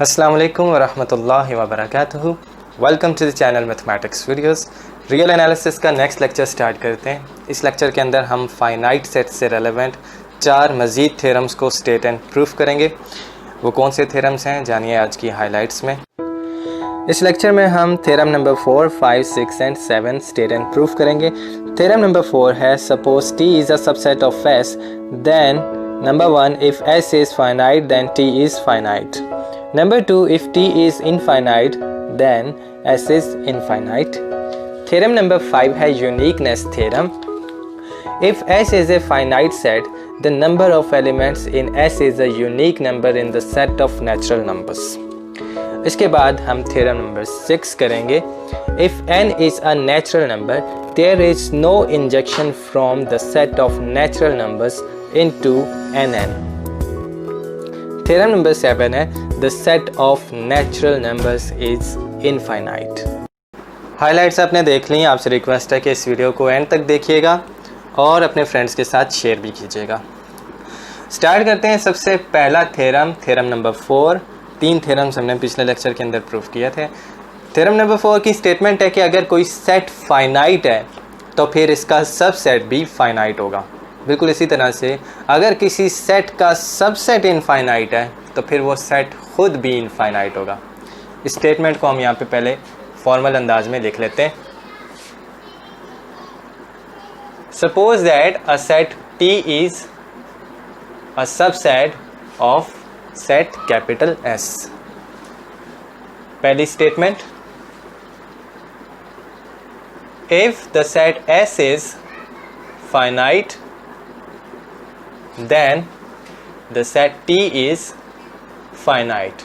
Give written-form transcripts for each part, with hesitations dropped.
अस्सलाम वालेकुम वरहमतुल्लाहि वबरकातुहू। Welcome to the channel mathematics videos. Real analysis का नेक्स्ट लेक्चर स्टार्ट करते हैं। इस लेक्चर के अंदर हम फाइनाइट सेट से रेलेवेंट 4 मज़ीद थ्योरम्स को स्टेट एंड प्रूफ करेंगे। वो कौन से थ्योरम्स हैं जानिए आज की हाइलाइट्स में। इस लेक्चर में हम theorem number 4, 5, 6 and 7 state and proof करेंगे। थ्योरम नंबर 4 है suppose T is a subset of S, then number 1 if S is finite then T is finite. Number 2, if T is infinite, then S is infinite. Theorem number 5 है uniqueness theorem. If S is a finite set, the number of elements in S is a unique number in the set of natural numbers. इसके बाद हम theorem number 6 करेंगे. If N is a natural number, there is no injection from the set of natural numbers into NN. Theorem number 7 है The set of natural numbers is infinite. Highlights आपने देख ली। आपसे request है कि इस video को and तक देखिएगा और अपने फ्रेंड्स के साथ शेयर भी कीजिएगा। स्टार्ट करते हैं। सबसे पहला थ्योरम नंबर 4। 3 थ्योरम्स हमने पिछले लेक्चर के अंदर प्रूफ किए थे। थ्योरम नंबर 4 की स्टेटमेंट है कि अगर कोई सेट फाइनाइट है तो फिर इसका सबसेट भी फाइनाइट होगा। बिल्कुल इसी तरह से अगर किसी सेट का सबसेट इनफाइनाइट है तो फिर वो सेट खुद भी इनफाइनाइट होगा। इस स्टेटमेंट को हम यहाँ पे पहले फॉर्मल अंदाज में लिख लेते हैं। Suppose that a set T is a subset of set capital S। पहली statement, if the set S is finite then the set T is finite।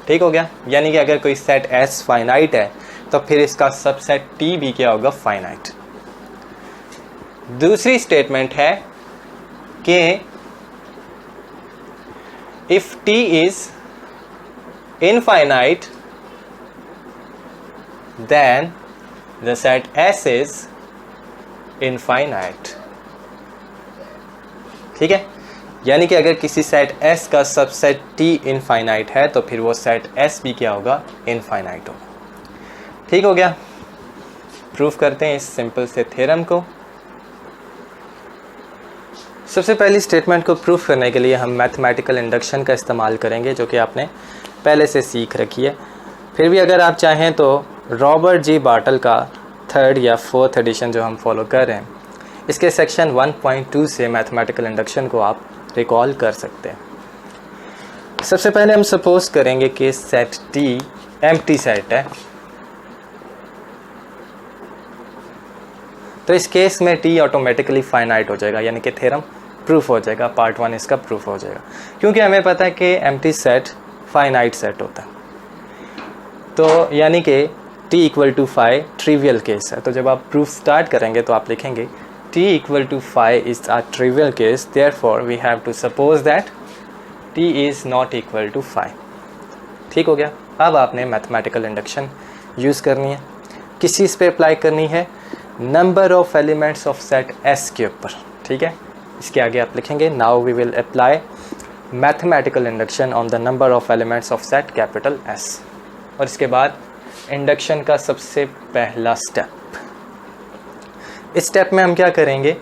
ठीक हो गया। यानी कि अगर कोई सेट S फाइनाइट है तो फिर इसका सबसेट T भी क्या होगा? फाइनाइट। दूसरी स्टेटमेंट है कि if T is infinite then the set S is infinite। ठीक है। यानी कि अगर किसी सेट S का सबसेट T इनफाइनाइट है तो फिर वो सेट S भी क्या होगा? इनफाइनाइट होगा। ठीक हो गया। प्रूफ करते हैं इस सिंपल से थ्योरम को। सबसे पहली स्टेटमेंट को प्रूफ करने के लिए हम मैथमेटिकल इंडक्शन का इस्तेमाल करेंगे, जो कि आपने पहले से सीख रखी है। फिर भी अगर आप चाहें तो रॉबर्ट जी बार्टल का 3rd या 4th एडिशन जो हम फॉलो कर रहे हैं, इसके सेक्शन 1.2 से मैथमेटिकल इंडक्शन को आप रिकॉल कर सकते हैं। सबसे पहले हम सपोज करेंगे कि सेट T एम्प्टी सेट है। तो इस केस में T ऑटोमेटिकली फाइनाइट हो जाएगा, यानी कि थ्योरम प्रूफ हो जाएगा। पार्ट 1 इसका प्रूफ हो जाएगा, क्योंकि हमें पता है कि एम्प्टी सेट फाइनाइट सेट होता है। तो यानी कि T equal to 5 trivial case है। तो जब आप प्रूफ स्टार्ट करेंगे तो आप लिखेंगे T equal to 5 is a trivial case, therefore we have to suppose that T is not equal to 5। ठीक हो गया। अब आपने मैथमेटिकल इंडक्शन यूज़ करनी है। किस चीज़ पे अप्लाई करनी है? Number of elements of set S के ऊपर। ठीक है। इसके आगे आप लिखेंगे now we will apply mathematical induction on the number of elements of set capital S। और इसके बाद इंडक्शन का सबसे पहला स्टेप, इस स्टेप में हम क्या करेंगे?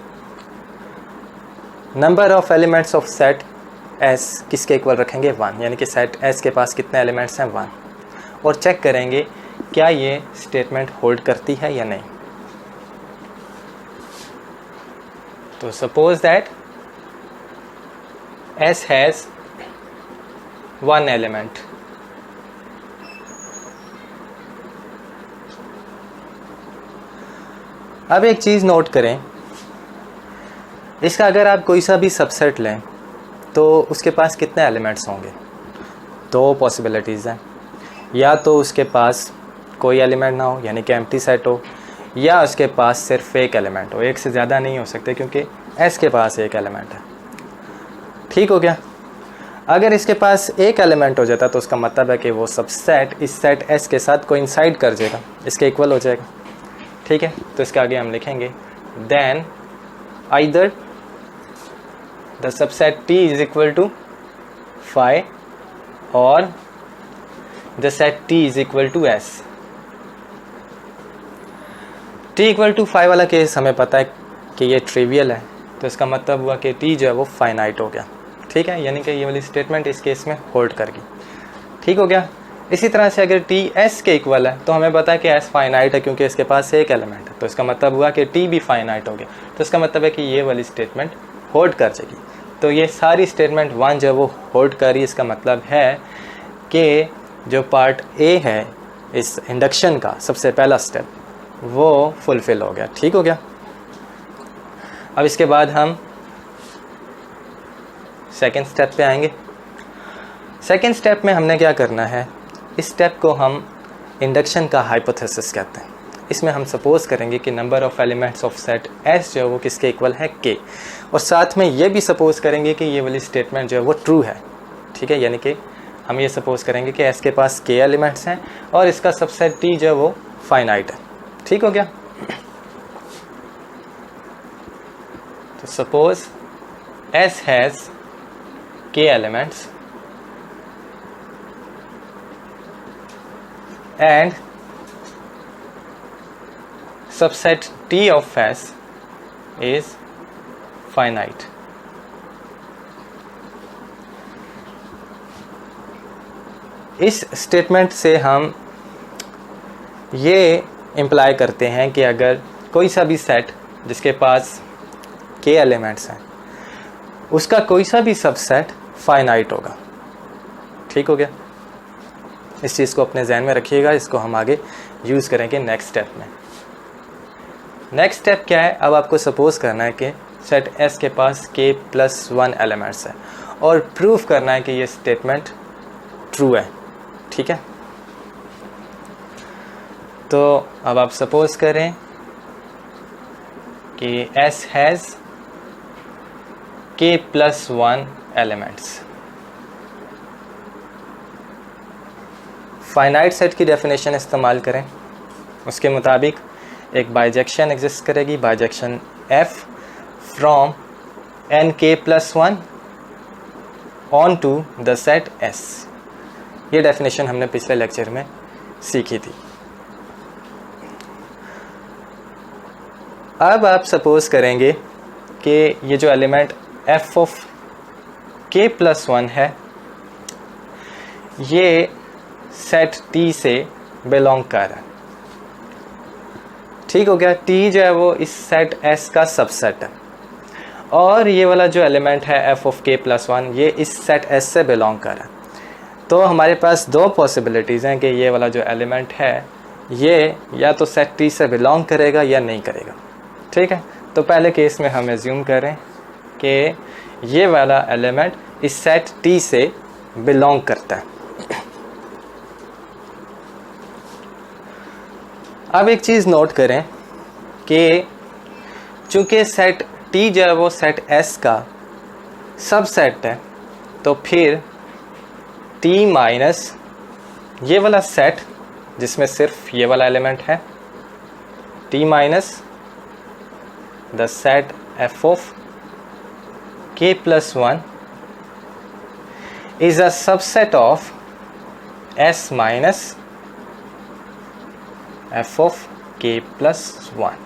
Number of elements of set S किसके इक्वल रखेंगे? 1। यानी कि सेट S के पास कितने एलिमेंट्स हैं? 1। और चेक करेंगे क्या ये स्टेटमेंट होल्ड करती है या नहीं। तो suppose that S has 1 element. अब एक चीज़ नोट करें, इसका अगर आप कोई सा भी सबसेट लें तो उसके पास कितने एलिमेंट्स होंगे? 2 पॉसिबिलिटीज़ हैं। या तो उसके पास कोई एलिमेंट ना हो, यानी कि एम्प्टी सेट हो, या उसके पास सिर्फ एक एलिमेंट हो। एक से ज़्यादा नहीं हो सकते, क्योंकि S के पास एक एलिमेंट है। ठीक हो गया। अगर इसके पास एक एलिमेंट हो जाता तो उसका मतलब है कि वो सबसेट इस सेट S के साथ कोइंसाइड कर जाएगा, इसके इक्वल हो जाएगा। ठीक है। तो इसके आगे हम लिखेंगे then either the subset T is equal to 5 और the set T is equal to S. T equal to 5 वाला केस हमें पता है कि ये ट्रिवियल है, तो इसका मतलब हुआ कि टी जो है वो फाइनाइट हो गया। ठीक है, यानी कि ये वाली स्टेटमेंट इस केस में होल्ड करेगी। ठीक हो गया। इसी तरह से अगर टी एस के इक्वल है तो हमें पता है कि एस फाइनाइट है क्योंकि इसके पास एक एलिमेंट है, तो इसका मतलब हुआ कि टी भी फाइनाइट हो गया, तो इसका मतलब है कि ये वाली स्टेटमेंट होल्ड कर जाएगी। तो ये सारी स्टेटमेंट 1 जो है वो होल्ड करी। इसका मतलब है कि जो पार्ट ए है इस इंडक्शन का सबसे पहला स्टेप वो फुलफिल हो गया। ठीक हो गया। अब इसके बाद हम सेकेंड स्टेप पे आएंगे। सेकेंड स्टेप में हमने क्या करना है, इस स्टेप को हम इंडक्शन का हाइपोथेसिस कहते हैं। इसमें हम सपोज करेंगे कि number of elements of set S जो है वो किसके इक्वल है, के, और साथ में ये भी सपोज करेंगे कि ये वाली स्टेटमेंट जो है वो ट्रू है। ठीक है, यानी कि हम ये सपोज करेंगे कि एस के पास के एलिमेंट्स हैं और इसका सबसेट टी जो है वो फाइनाइट है। ठीक हो गया। तो सपोज एस हैज़ के elements and subset T of S is finite. इस स्टेटमेंट से हम ये इम्प्लाई करते हैं कि अगर कोई सा भी सेट जिसके पास के एलिमेंट्स हैं उसका कोई सा भी सबसेट फाइनाइट होगा। ठीक हो गया। इस चीज़ को अपने जहन में रखिएगा, इसको हम आगे यूज़ करेंगे नेक्स्ट स्टेप में। नेक्स्ट स्टेप क्या है, अब आपको सपोज करना है कि सेट एस के पास के प्लस 1 एलिमेंट्स है और प्रूफ करना है कि ये स्टेटमेंट ट्रू है। ठीक है, तो अब आप सपोज करें कि S has k plus 1 elements. Finite set की डेफिनेशन इस्तेमाल करें, उसके मुताबिक एक बाइजेक्शन एग्जिस्ट करेगी, bijection f from N k plus 1 onto the set s। ये डेफिनेशन हमने पिछले लेक्चर में सीखी थी। अब आप सपोज करेंगे कि ये जो element f of k plus 1 है ये सेट T से बिलोंग कर रहा है। ठीक हो गया। T जो है वो इस सेट S का सबसेट है और ये वाला जो एलिमेंट है f ऑफ k प्लस 1 ये इस सेट S से बिलोंग कर रहा है। तो हमारे पास दो पॉसिबिलिटीज़ हैं कि ये वाला जो एलिमेंट है ये या तो सेट T से बिलोंग करेगा या नहीं करेगा। ठीक है, तो पहले केस में हम एज्यूम करें कि ये वाला एलिमेंट इस सेट T से बिलोंग करता है। अब एक चीज़ नोट करें कि चूँकि सेट T जो है वो सेट S का सबसेट है तो फिर T माइनस ये वाला सेट जिसमें सिर्फ ये वाला एलिमेंट है, T minus the set f of k plus 1 is a subset of S minus f of k plus 1।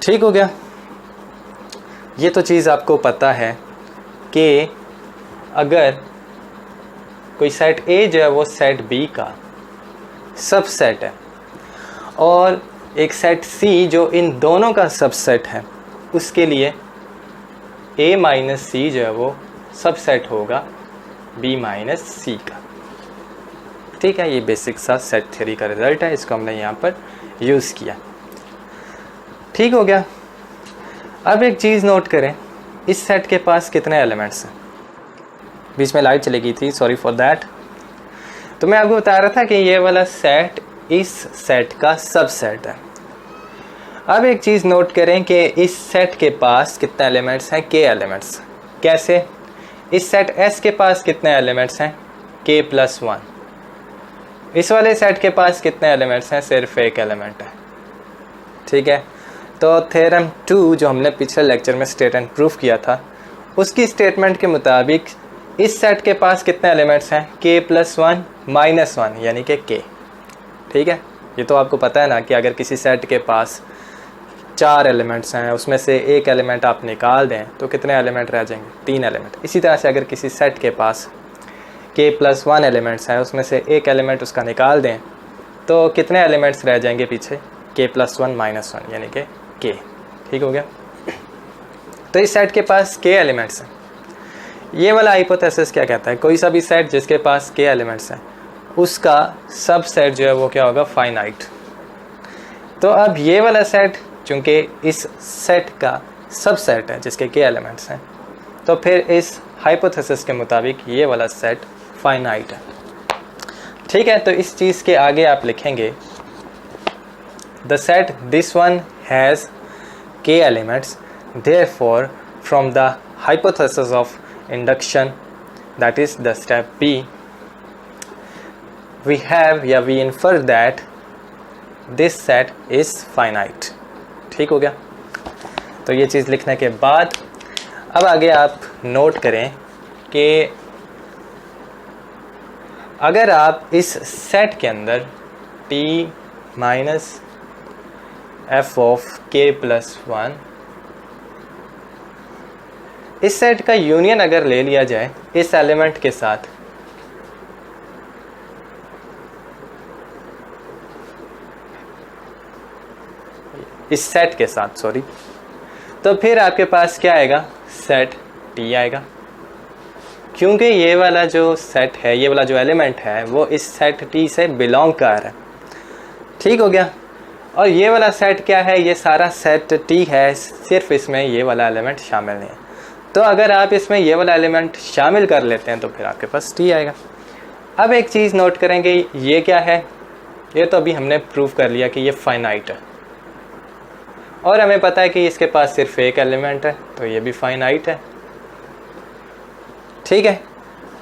ठीक हो गया। ये तो चीज़ आपको पता है कि अगर कोई सेट A जो है वो सेट B का सबसेट है और एक सेट C जो इन दोनों का सबसेट है उसके लिए A माइनस C जो है वो सबसेट होगा B माइनस C का। ठीक है, ये बेसिक सा सेट थ्योरी का रिजल्ट है, इसको हमने यहाँ पर यूज़ किया। ठीक हो गया। अब एक चीज़ नोट करें, इस सेट के पास कितने एलिमेंट्स हैं। बीच में लाइट चली गई थी, सॉरी फॉर दैट। तो मैं आपको बता रहा था कि ये वाला सेट इस सेट का सबसेट है। अब एक चीज़ नोट करें कि इस सेट के पास कितने एलिमेंट्स हैं, के एलिमेंट्स। कैसे, इस सेट S के पास कितने एलिमेंट्स हैं, k प्लस 1। इस वाले सेट के पास कितने एलिमेंट्स हैं, सिर्फ एक एलिमेंट है। ठीक है, तो थ्योरम 2 जो हमने पिछले लेक्चर में स्टेट एंड प्रूफ किया था उसकी स्टेटमेंट के मुताबिक इस सेट के पास कितने एलिमेंट्स हैं, k+1 -1 यानी कि k। ठीक है, ये तो आपको पता है ना कि अगर किसी सेट के पास 4 एलिमेंट्स हैं, उसमें से एक एलिमेंट आप निकाल दें तो कितने एलिमेंट रह जाएंगे, 3 एलिमेंट। इसी तरह से अगर किसी सेट के पास k+1 एलिमेंट्स हैं, उसमें से एक एलिमेंट उसका निकाल दें तो कितने एलिमेंट्स रह जाएंगे पीछे, k+1 -1 यानी कि k। ठीक हो गया। तो इस सेट के पास k एलिमेंट्स हैं। ये वाला हाइपोथेसिस क्या कहता है, कोई सा भी सेट जिसके पास k एलिमेंट्स हैं उसका सब सेट जो है वो क्या होगा, फाइनाइट। तो अब ये वाला सेट चूँकि इस सेट का सब सेट है जिसके k एलिमेंट्स हैं, तो फिर इस हाइपोथेसिस के मुताबिक ये वाला सेट फाइनाइट है। ठीक है, तो इस चीज़ के आगे आप लिखेंगे the set this one has k elements, therefore from the hypothesis of induction, that is the step B, we infer that this set is finite। ठीक हो गया। तो ये चीज़ लिखने के बाद अब आगे आप नोट करें कि अगर आप इस सेट के अंदर t minus f of k+1 इस सेट का यूनियन अगर ले लिया जाए इस एलिमेंट के साथ, इस सेट के साथ सॉरी, तो फिर आपके पास क्या आएगा, सेट t आएगा। क्योंकि ये वाला जो सेट है, ये वाला जो एलिमेंट है वो इस सेट t से बिलोंग कर रहा है। ठीक हो गया। और ये वाला सेट क्या है, ये सारा सेट t है, सिर्फ इसमें ये वाला एलिमेंट शामिल नहीं है। तो अगर आप इसमें ये वाला एलिमेंट शामिल कर लेते हैं तो फिर आपके पास t आएगा। अब एक चीज़ नोट करेंगे, ये क्या है, ये तो अभी हमने प्रूव कर लिया कि ये फाइनाइट है और हमें पता है कि इसके पास सिर्फ एक एलिमेंट है, तो ये भी फाइनाइट है। ठीक है,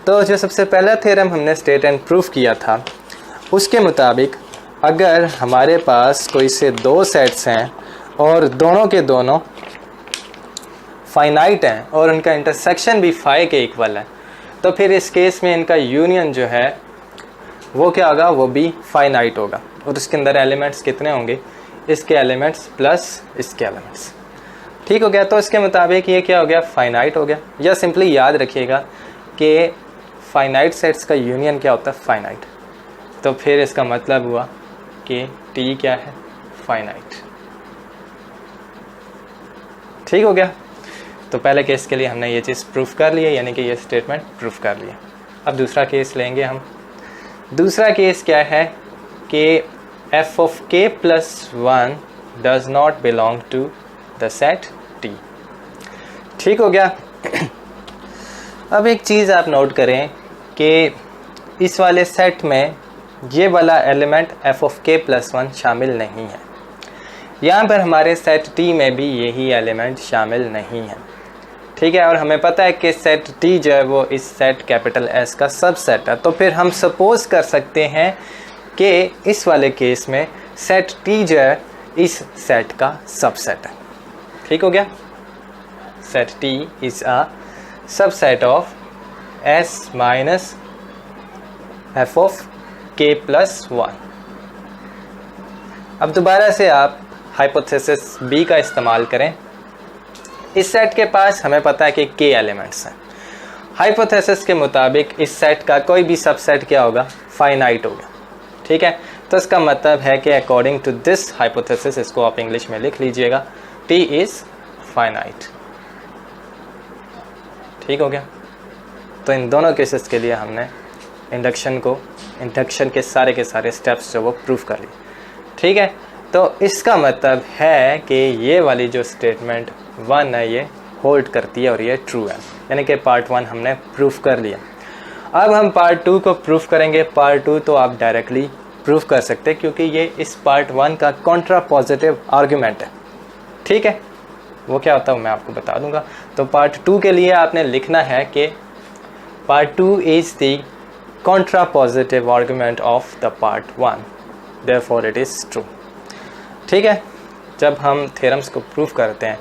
तो जो सबसे पहला थ्योरम हमने स्टेट एंड प्रूफ किया था उसके मुताबिक अगर हमारे पास कोई से दो सेट्स हैं और दोनों के दोनों फाइनाइट हैं और उनका इंटरसेक्शन भी फाई के इक्वल है, तो फिर इस केस में इनका यूनियन जो है वो क्या होगा, वो भी फाइनाइट होगा। और उसके अंदर एलिमेंट्स कितने होंगे, इसके एलिमेंट्स प्लस इसके एलिमेंट्स। ठीक हो गया। तो इसके मुताबिक ये क्या हो गया, फाइनाइट हो गया। या सिंपली याद रखिएगा कि फाइनाइट सेट्स का यूनियन क्या होता है, फाइनाइट। तो फिर इसका मतलब हुआ कि t क्या है, फाइनाइट। ठीक हो गया। तो पहले केस के लिए हमने ये चीज़ प्रूफ कर ली है, यानी कि ये स्टेटमेंट प्रूफ कर लिया। अब दूसरा केस लेंगे हम। दूसरा केस क्या है कि f of k+1 does not belong to the set t। ठीक हो गया। अब एक चीज़ आप नोट करें कि इस वाले सेट में ये वाला एलिमेंट f of k+1 शामिल नहीं है। यहाँ पर हमारे सेट t में भी यही एलिमेंट शामिल नहीं है। ठीक है, और हमें पता है कि सेट t जो है वो इस सेट कैपिटल S का सबसेट है। तो फिर हम सपोज कर सकते हैं कि इस वाले केस में सेट t जो है इस सेट का सबसेट है। ठीक हो गया। Set t is a subset of S minus f of k+1। अब दोबारा से आप हाइपोथेसिस B का इस्तेमाल करें। इस सेट के पास हमें पता है कि k एलिमेंट्स हैं। हाइपोथेसिस के मुताबिक इस सेट का कोई भी सबसेट क्या होगा, फाइनाइट होगा। ठीक है, तो इसका मतलब है कि अकॉर्डिंग टू दिस हाइपोथेसिस, इसको आप इंग्लिश में लिख लीजिएगा, t इज़ फाइनाइट। ठीक हो गया। तो इन दोनों केसेस के लिए हमने इंडक्शन के सारे स्टेप्स जो वो प्रूफ कर लिए। ठीक है, तो इसका मतलब है कि ये वाली जो स्टेटमेंट 1 है ये होल्ड करती है और ये ट्रू है, यानी कि पार्ट 1 हमने प्रूफ कर लिया। अब हम पार्ट 2 को प्रूफ करेंगे। पार्ट 2 तो आप डायरेक्टली प्रूफ कर सकते हैं क्योंकि ये इस पार्ट 1 का कॉन्ट्रा पॉजिटिव आर्ग्यूमेंट है। ठीक है, वो क्या होता है मैं आपको बता दूंगा। तो पार्ट 2 के लिए आपने लिखना है कि part 2 is the Contra positive argument of the part 1, therefore it is true. ठीक है, जब हम थ्योरम्स को प्रूफ करते हैं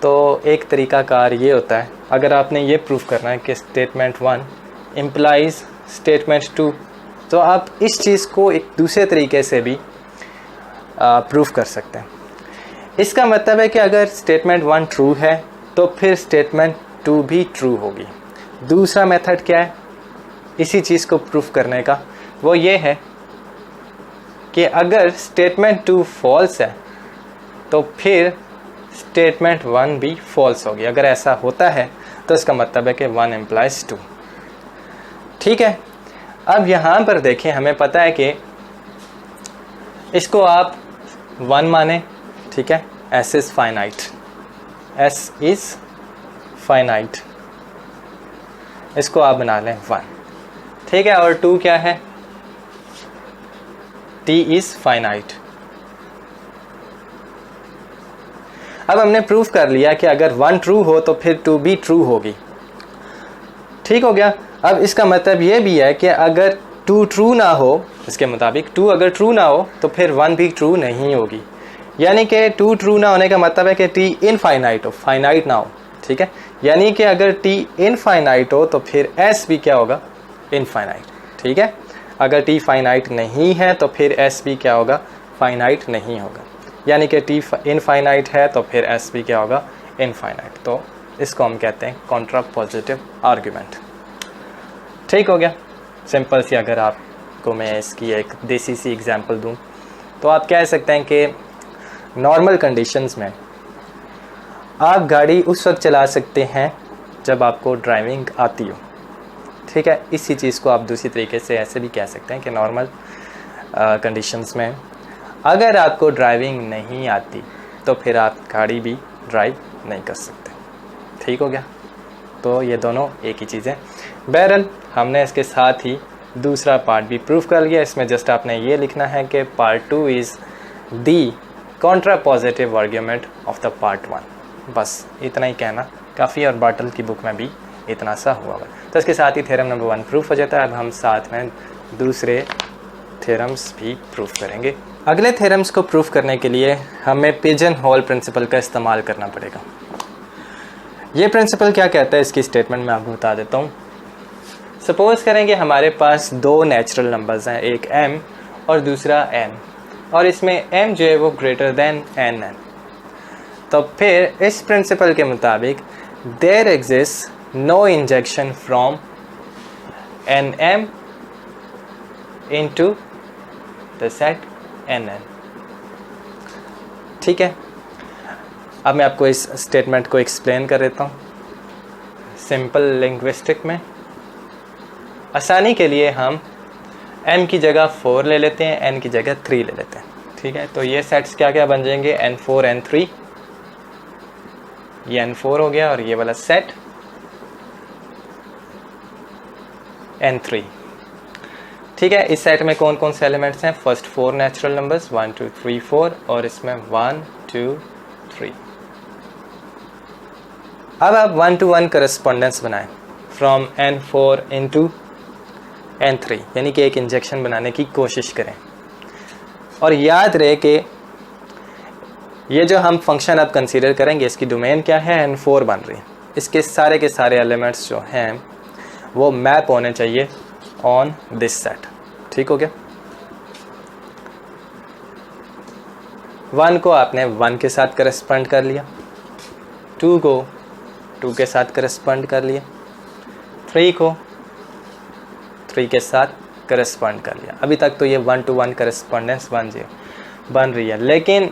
तो एक तरीक़ाकार ये होता है, अगर आपने ये प्रूफ करना है कि स्टेटमेंट 1 इम्प्लाइज स्टेटमेंट 2, तो आप इस चीज़ को एक दूसरे तरीके से भी प्रूफ कर सकते हैं। इसका मतलब है कि अगर स्टेटमेंट 1 ट्रू है तो फिर स्टेटमेंट 2 भी ट्रू होगी। दूसरा मेथड क्या है इसी चीज़ को प्रूफ करने का, वो ये है कि अगर स्टेटमेंट 2 फॉल्स है तो फिर स्टेटमेंट 1 भी फॉल्स होगी। अगर ऐसा होता है तो इसका मतलब है कि 1 इम्प्लाइज 2। ठीक है, अब यहाँ पर देखें, हमें पता है कि इसको आप 1 माने, ठीक है, S is finite, S is finite, इसको आप बना लें 1, ठीक है। और 2 क्या है, T इज़ फाइनाइट। अब हमने प्रूफ कर लिया कि अगर 1 ट्रू हो तो फिर 2 भी ट्रू होगी। ठीक हो गया। अब इसका मतलब ये भी है कि अगर 2 ट्रू ना हो, इसके मुताबिक 2 अगर ट्रू ना हो तो फिर 1 भी ट्रू नहीं होगी। यानी कि 2 ट्रू ना होने का मतलब है कि T इनफाइनाइट हो, फाइनाइट ना हो। ठीक है, यानी कि अगर T इनफाइनाइट हो तो फिर S भी क्या होगा, इनफाइनाइट। ठीक है, अगर T फाइनाइट नहीं है तो फिर S भी क्या होगा, फाइनाइट नहीं होगा। यानी कि T इनफाइनाइट है तो फिर S भी क्या होगा, इनफाइनाइट। तो इसको हम कहते हैं कॉन्ट्रापोजिटिव आर्गुमेंट। ठीक हो गया, सिंपल सी। अगर आपको मैं इसकी एक देसी सी एग्जांपल दूं तो आप कह सकते हैं कि नॉर्मल कंडीशंस में आप गाड़ी उस वक्त चला सकते हैं जब आपको ड्राइविंग आती हो। ठीक है, इसी चीज़ को आप दूसरी तरीके से ऐसे भी कह सकते हैं कि नॉर्मल कंडीशंस में अगर आपको ड्राइविंग नहीं आती तो फिर आप गाड़ी भी ड्राइव नहीं कर सकते। ठीक हो गया, तो ये दोनों एक ही चीज़ है। बहरहाल हमने इसके साथ ही दूसरा पार्ट भी प्रूफ कर लिया। इसमें जस्ट आपने ये लिखना है कि part 2 is the contrapositive argument of the part 1। बस इतना ही कहना काफ़ी, और बाटल की बुक में भी इतना सा हुआ है। तो इसके साथ ही थ्योरम नंबर 1 प्रूफ हो जाता है। अब हम साथ में दूसरे थ्योरम्स भी प्रूफ करेंगे। अगले थ्योरम्स को प्रूफ करने के लिए हमें पिजन होल प्रिंसिपल का इस्तेमाल करना पड़ेगा। ये प्रिंसिपल क्या कहता है, इसकी स्टेटमेंट मैं आपको बता देता हूँ। सपोज़ करें कि हमारे पास 2 नेचुरल नंबर्स हैं, एक m और दूसरा n, और इसमें m जो है वो ग्रेटर देन n है। तो फिर इस प्रिंसिपल के मुताबिक there exist no injection from nm into the set nn। ठीक है, अब मैं आपको इस स्टेटमेंट को एक्सप्लेन कर देता हूँ सिंपल लिंग्विस्टिक में। आसानी के लिए हम m की जगह 4 ले लेते हैं, n की जगह 3 ले लेते हैं। ठीक है, तो ये सेट्स क्या क्या बन जाएंगे, n4 n3, ये n4 हो गया, और ये वाला सेट n3। ठीक है, इस सेट में कौन कौन से एलिमेंट्स हैं, फर्स्ट 4 नेचुरल नंबर्स 1 2 3 4, और इसमें 1 2 3। अब आप 1 to 1 करस्पॉन्डेंस बनाएं फ्रॉम n4 into n3, यानी कि एक इंजेक्शन बनाने की कोशिश करें। और याद रहे कि ये जो हम फंक्शन अब कंसीडर करेंगे, इसकी डोमेन क्या है, n4 बन रही है। इसके सारे के सारे एलिमेंट्स जो हैं वो मैप होने चाहिए ऑन दिस सेट। ठीक हो गया, 1 को आपने 1 के साथ करस्पॉन्ड कर लिया, 2 को 2 के साथ करस्पॉन्ड कर लिया, 3 को 3 के साथ करस्पॉन्ड कर लिया। अभी तक तो ये 1 to 1 करस्पॉन्डेंस बन रही है, लेकिन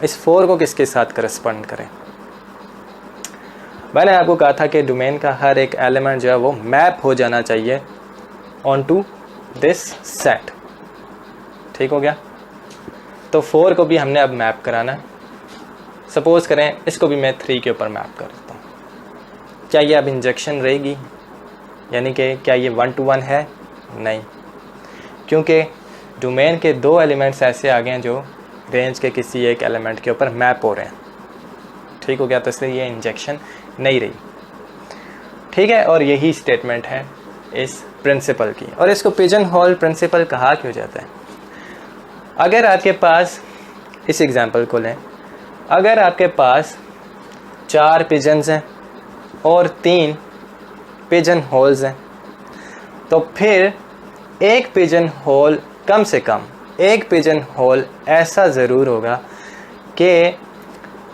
इस 4 को किसके साथ करस्पॉन्ड करें। मैंने आपको कहा था कि डोमेन का हर एक एलिमेंट जो है वो मैप हो जाना चाहिए ऑन टू दिस सेट। ठीक हो गया, तो 4 को भी हमने अब मैप कराना है। सपोज़ करें इसको भी मैं 3 के ऊपर मैप कर देता हूँ। क्या ये अब इंजेक्शन रहेगी, यानी कि क्या ये 1 to 1 है, नहीं, क्योंकि डोमेन के 2 एलिमेंट्स ऐसे आ गए हैं जो रेंज के किसी एक एलिमेंट के ऊपर मैप हो रहे हैं। ठीक हो गया, तो इसलिए ये इंजेक्शन नहीं रही। ठीक है, और यही स्टेटमेंट है इस प्रिंसिपल की, और इसको पिजन होल प्रिंसिपल कहा क्यों जाता है। अगर आपके पास, इस एग्जांपल को लें, अगर आपके पास 4 पिजन्स हैं और 3 पिजन होल्स हैं, तो फिर एक पिजन होल, कम से कम एक पिजन होल ऐसा ज़रूर होगा कि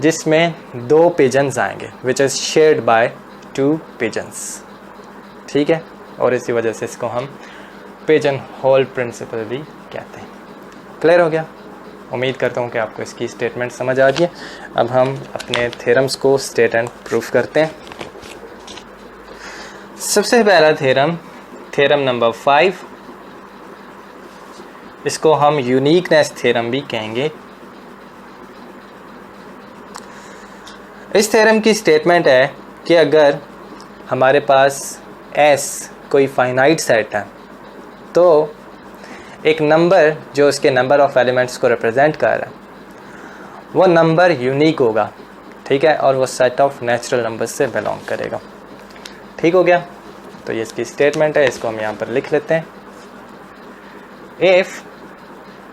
जिसमें 2 पिजन्स आएंगे, which is shared by 2 pigeons. ठीक है, और इसी वजह से इसको हम पिजन होल प्रिंसिपल भी कहते हैं। क्लियर हो गया? उम्मीद करता हूँ कि आपको इसकी स्टेटमेंट समझ आ गई। अब हम अपने थ्योरम्स को स्टेट एंड प्रूफ करते हैं। सबसे पहला थ्योरम, थ्योरम नंबर 5, इसको हम यूनिकनेस थ्योरम भी कहेंगे। इस थ्योरम की स्टेटमेंट है कि अगर हमारे पास S कोई फाइनाइट सेट है तो एक नंबर जो उसके नंबर ऑफ एलिमेंट्स को रिप्रेजेंट कर रहा है वो नंबर यूनिक होगा। ठीक है, और वो सेट ऑफ नेचुरल नंबर्स से बिलोंग करेगा। ठीक हो गया? तो ये इसकी स्टेटमेंट है, इसको हम यहाँ पर लिख लेते हैं। If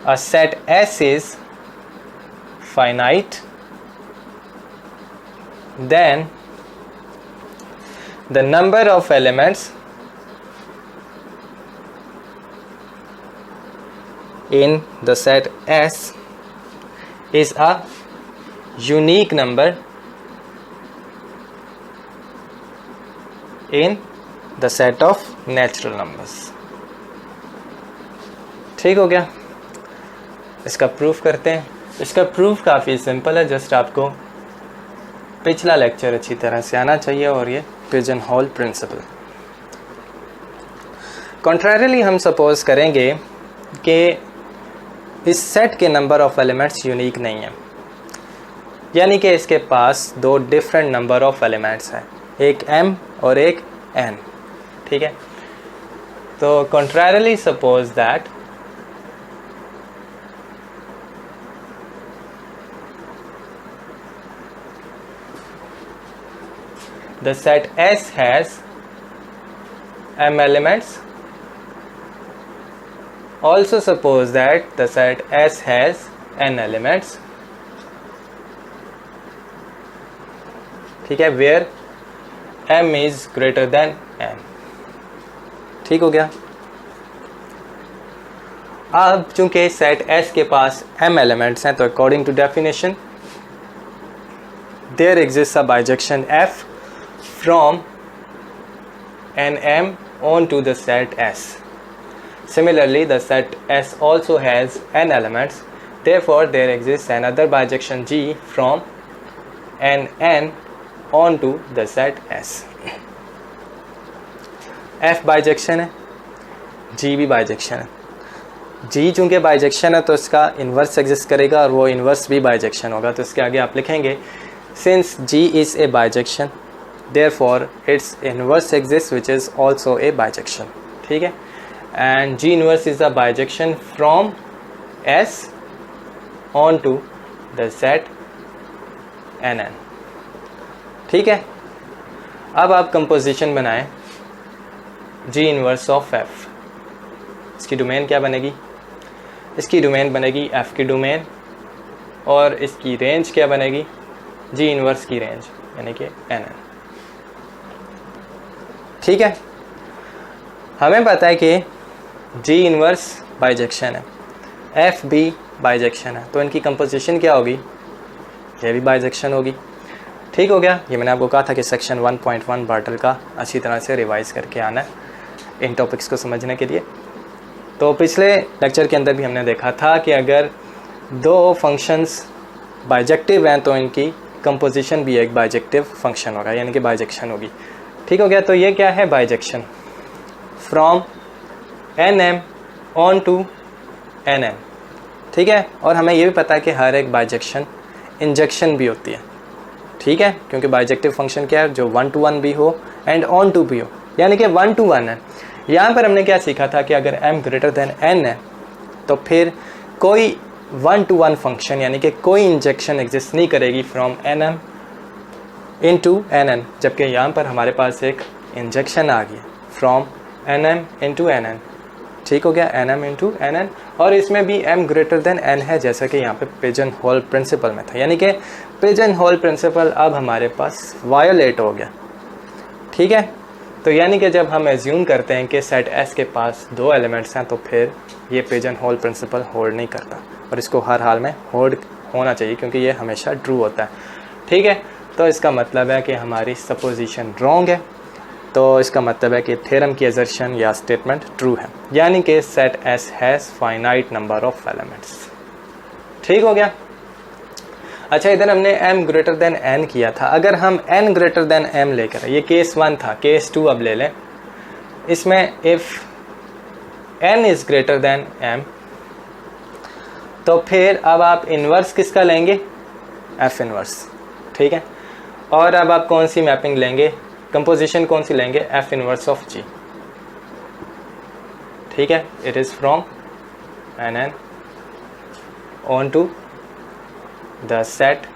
a set S is finite then the number of elements in the set S is a unique number in the set of natural numbers। ठीक हो गया? इसका प्रूफ करते हैं। इसका प्रूफ काफ़ी सिंपल है, जस्ट आपको पिछला लेक्चर अच्छी तरह से आना चाहिए और ये पिजन होल प्रिंसिपल। कॉन्ट्रैरिली हम सपोज करेंगे कि इस सेट के नंबर ऑफ एलिमेंट्स यूनिक नहीं है, यानी कि इसके पास 2 डिफरेंट नंबर ऑफ एलिमेंट्स हैं, एक m और एक n। ठीक है, तो contrarily suppose that the set S has m elements. Also suppose that the set S has n elements. ठीक है, where m is greater than n। ठीक हो गया? अब चूंकि सेट S के पास m elements हैं, तो according to definition there exists a bijection F from nm onto the set S. Similarly, the set S also has n elements, therefore there exists another bijection G from nn onto the set S। F bijection है, G भी bijection है। G चूँकि bijection है तो इसका inverse exist करेगा और वो इन्वर्स भी बाइजेक्शन होगा, तो इसके आगे आप लिखेंगे since G is a bijection therefore its inverse exists which is also a bijection। ठीक है, and G inverse is a bijection from S onto the set nn। ठीक है, अब आप कंपोजिशन बनाएं G इनवर्स ऑफ F। इसकी domain क्या बनेगी? इसकी डोमेन बनेगी F की डोमेन, और इसकी रेंज क्या बनेगी? G इनवर्स की रेंज, यानी कि nn। ठीक है, हमें पता है कि G इनवर्स बाइजेक्शन है, F भी बाइजेक्शन है, तो इनकी कंपोजिशन क्या होगी? ये भी बाइजेक्शन होगी। ठीक हो गया? ये मैंने आपको कहा था कि सेक्शन 1.1 बार्टल का अच्छी तरह से रिवाइज करके आना है इन टॉपिक्स को समझने के लिए। तो पिछले लेक्चर के अंदर भी हमने देखा था कि अगर 2 फंक्शंस बाइजेक्टिव हैं तो इनकी कंपोजिशन भी एक बाइजेक्टिव फंक्शन होगा, यानी कि बाइजेक्शन होगी। ठीक हो गया? तो ये क्या है? Bijection from nm onto nn। ठीक है, और हमें ये भी पता है कि हर एक बाइजेक्शन इंजेक्शन भी होती है। ठीक है, क्योंकि बाइजेक्टिव फंक्शन क्या है? जो 1 to 1 भी हो एंड ऑन टू भी हो, यानी कि 1 to 1 है। यहाँ पर हमने क्या सीखा था कि अगर m ग्रेटर देन n है तो फिर कोई 1 to 1 फंक्शन, यानी कि कोई इंजेक्शन एग्जिस्ट नहीं करेगी फ्रॉम nm इनटू nn, जबकि यहाँ पर हमारे पास एक इंजेक्शन आ गई फ्रॉम nm इनटू nn। ठीक हो गया, N m into N n, और इसमें भी m ग्रेटर देन n है जैसा कि यहाँ पे पिजन होल प्रिंसिपल में था, यानी कि पिजन होल प्रिंसिपल अब हमारे पास वायोलेट हो गया। ठीक है, तो यानी कि जब हम एज्यूम करते हैं कि सेट S के पास 2 एलिमेंट्स हैं तो फिर ये पिजन होल प्रिंसिपल होल्ड नहीं करता, और इसको हर हाल में होल्ड होना चाहिए क्योंकि ये हमेशा ट्रू होता है। ठीक है, तो इसका मतलब है कि हमारी सपोजिशन रॉन्ग है, तो इसका मतलब है कि थ्योरम की असर्शन या स्टेटमेंट ट्रू है, यानी कि set S has finite number of elements. ठीक हो गया। अच्छा, इधर हमने m ग्रेटर देन n किया था, अगर हम n ग्रेटर देन m लेकर, ये केस 1 था, केस 2 अब ले लें। इसमें if n is greater than m, तो फिर अब आप इन्वर्स किसका लेंगे, f इन्वर्स। ठीक है, और अब आप कौन सी मैपिंग लेंगे, कंपोजिशन कौन सी लेंगे, f इन्वर्स ऑफ g। ठीक है, it is from nn onto the set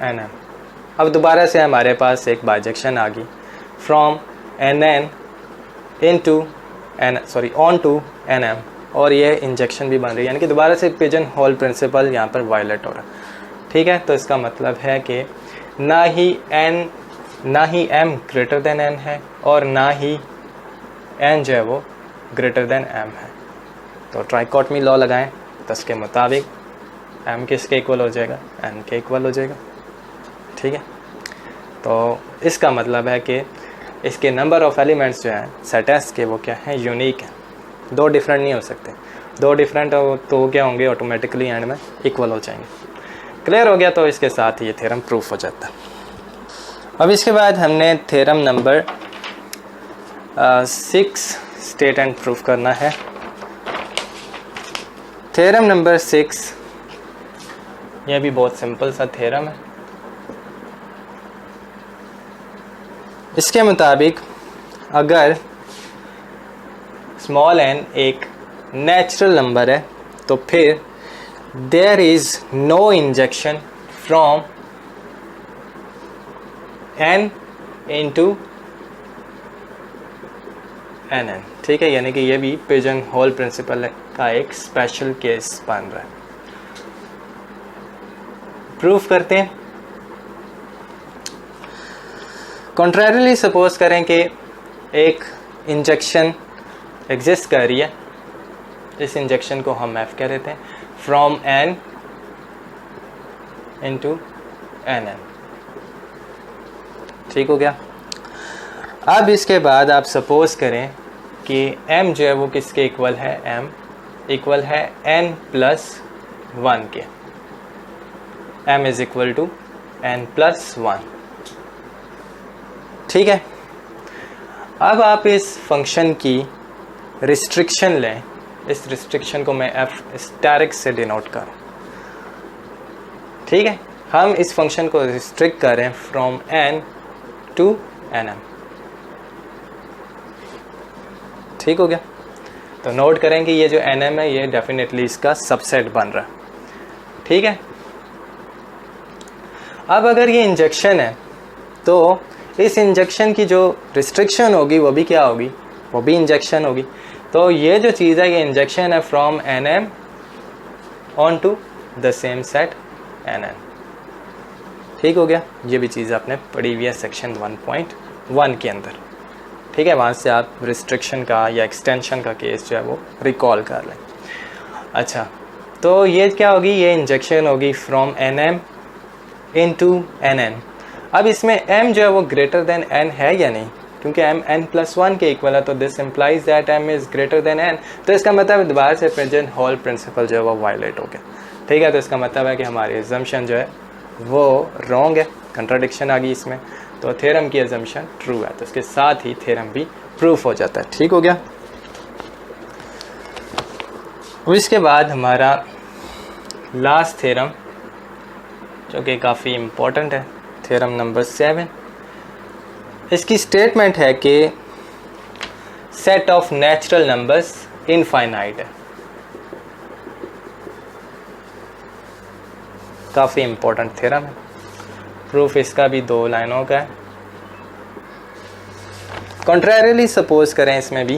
nm। अब दोबारा से हमारे पास एक बाइजेक्शन आ गई, from nn into onto nm, और ये इंजेक्शन भी बन रही है, यानी कि दोबारा से पिजन होल प्रिंसिपल यहाँ पर वायलेट हो रहा है। ठीक है, तो इसका मतलब है कि ना ही m ग्रेटर देन n है और ना ही n जो है वो ग्रेटर देन m है। तो ट्राइकोटमी लॉ लगाएं, तो इसके मुताबिक m किसके इक्वल हो जाएगा, n के इक्वल हो जाएगा। ठीक है, तो इसका मतलब है कि इसके नंबर ऑफ़ एलिमेंट्स जो हैं सेट S के वो क्या हैं, यूनिक हैं, 2 डिफरेंट नहीं हो सकते। 2 डिफरेंट हो तो क्या होंगे, ऑटोमेटिकली एंड में इक्वल हो जाएंगे। क्लियर हो गया, तो इसके साथ ये थ्योरम प्रूफ हो जाता है। अब इसके बाद हमने theorem number 6 state and proof करना है। थ्योरम नंबर 6, यह भी बहुत सिंपल सा थ्योरम है। इसके मुताबिक अगर स्मॉल n एक नेचुरल नंबर है तो फिर there is no injection from n into nn। ठीक है, यानी कि ये भी पिजन होल प्रिंसिपल का एक स्पेशल केस बन रहा है। प्रूफ करते हैं। कॉन्ट्रेरिली सपोज करें कि एक इंजेक्शन एग्जिस्ट कर रही है, इस इंजेक्शन को हम f कह देते हैं, फ्रॉम n इंटू nn। ठीक हो गया। अब इसके बाद आप सपोज करें कि m जो है वो किसके इक्वल है, m इक्वल है n प्लस 1 के, m is equal to n plus 1। ठीक है, अब आप इस फंक्शन की रिस्ट्रिक्शन लें, इस रिस्ट्रिक्शन को मैं f स्टैरिक से डिनोट करूँ। ठीक है, हम इस फंक्शन को रिस्ट्रिक्ट करें फ्रॉम n टू nm। ठीक हो गया, तो नोट करें कि ये जो nm है ये डेफिनेटली इसका सबसेट बन रहा है। ठीक है, अब अगर ये इंजेक्शन है तो इस इंजेक्शन की जो रिस्ट्रिक्शन होगी वो भी क्या होगी, वो भी इंजेक्शन होगी। तो ये जो चीज़ है ये इंजेक्शन है from nm onto the same set nn। ठीक हो गया, ये भी चीज़ आपने पढ़ी हुई है सेक्शन 1.1 के अंदर। ठीक है, वहाँ से आप रिस्ट्रिक्शन का या एक्सटेंशन का केस जो है वो रिकॉल कर लें। अच्छा, तो ये क्या होगी, ये इंजेक्शन होगी फ्रॉम nm इनटू nn। अब इसमें m जो है वो ग्रेटर देन n है या नहीं, क्योंकि m n प्लस 1 के इक्वल है, तो this implies that m is greater than n। तो इसका मतलब दोबारा से पिजन होल प्रिंसिपल जो है वो वायलेट हो गया। ठीक है, तो इसका मतलब है कि हमारी एजम्पशन जो है वो रॉन्ग है, कंट्राडिक्शन आ गई इसमें, तो थ्योरम की एजम्पशन ट्रू है, तो इसके साथ ही थ्योरम भी प्रूफ हो जाता है। ठीक हो गया। और इसके बाद हमारा लास्ट थ्योरम जो कि काफ़ी इम्पोर्टेंट है, थ्योरम नंबर 7। इसकी स्टेटमेंट है कि set of natural numbers infinite है। काफ़ी इम्पोर्टेंट थ्योरम है। प्रूफ इसका भी 2 लाइनों का है। कॉन्ट्रेरियली सपोज करें इसमें भी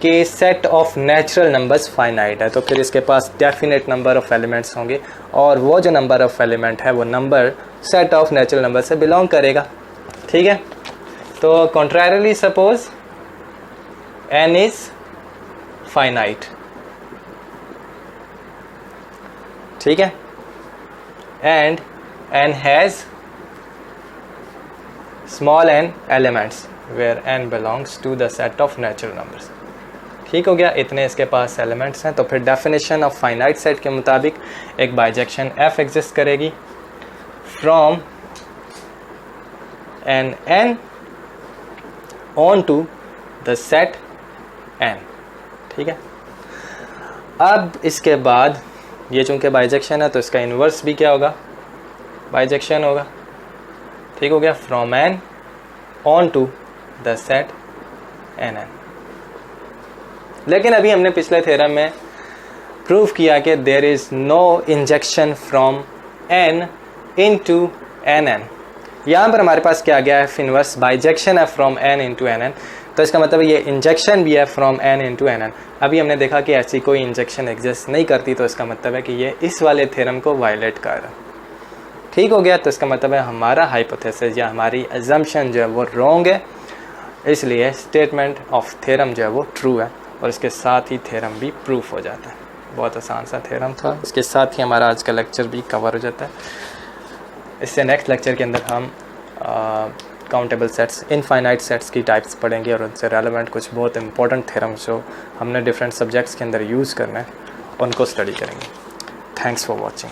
कि set of natural numbers finite है, तो फिर इसके पास डेफिनेट नंबर ऑफ एलिमेंट्स होंगे और वो जो नंबर ऑफ एलिमेंट है वो number set of natural number से बिलोंग करेगा। ठीक है, तो contrarily suppose n is finite. ठीक है, and n has small n elements where n belongs to the set of natural numbers. ठीक हो गया, इतने इसके पास एलिमेंट्स हैं। तो फिर डेफिनेशन ऑफ फाइनाइट सेट के मुताबिक एक बाइजेक्शन f एग्जिस्ट करेगी from N n onto the set n। ठीक है, अब इसके बाद ये चूंकि बाइजेक्शन है तो इसका इन्वर्स भी क्या होगा, बाइजेक्शन होगा। ठीक हो गया, from n onto the set nn। लेकिन अभी हमने पिछले थ्योरम में प्रूव किया कि there is no injection from n into nn। यहाँ पर हमारे पास क्या गया है, इनवर्स बाइजेक्शन है फ्रॉम n इनटू nn, तो इसका मतलब ये इंजेक्शन भी है फ्रॉम n इनटू nn। अभी हमने देखा कि ऐसी कोई इंजेक्शन एग्जिस्ट नहीं करती, तो इसका मतलब है कि ये इस वाले थ्योरम को वायलेट कर रहा है। ठीक हो गया, तो इसका मतलब है हमारा हाइपोथेसिस या हमारी अजम्पशन जो है वो रॉन्ग है, इसलिए स्टेटमेंट ऑफ थ्योरम जो है वो ट्रू है और इसके साथ ही थ्योरम भी प्रूफ हो जाता है। बहुत आसान सा थ्योरम था, इसके साथ ही हमारा आज का लेक्चर भी कवर हो जाता है। इससे नेक्स्ट लेक्चर के अंदर हम काउंटेबल सेट्स, इनफाइनाइट सेट्स की टाइप्स पढ़ेंगे और उनसे रेलेवेंट कुछ बहुत इंपॉर्टेंट थ्योरम्स जो हमने डिफरेंट सब्जेक्ट्स के अंदर यूज़ करना है उनको स्टडी करेंगे। Thanks for watching.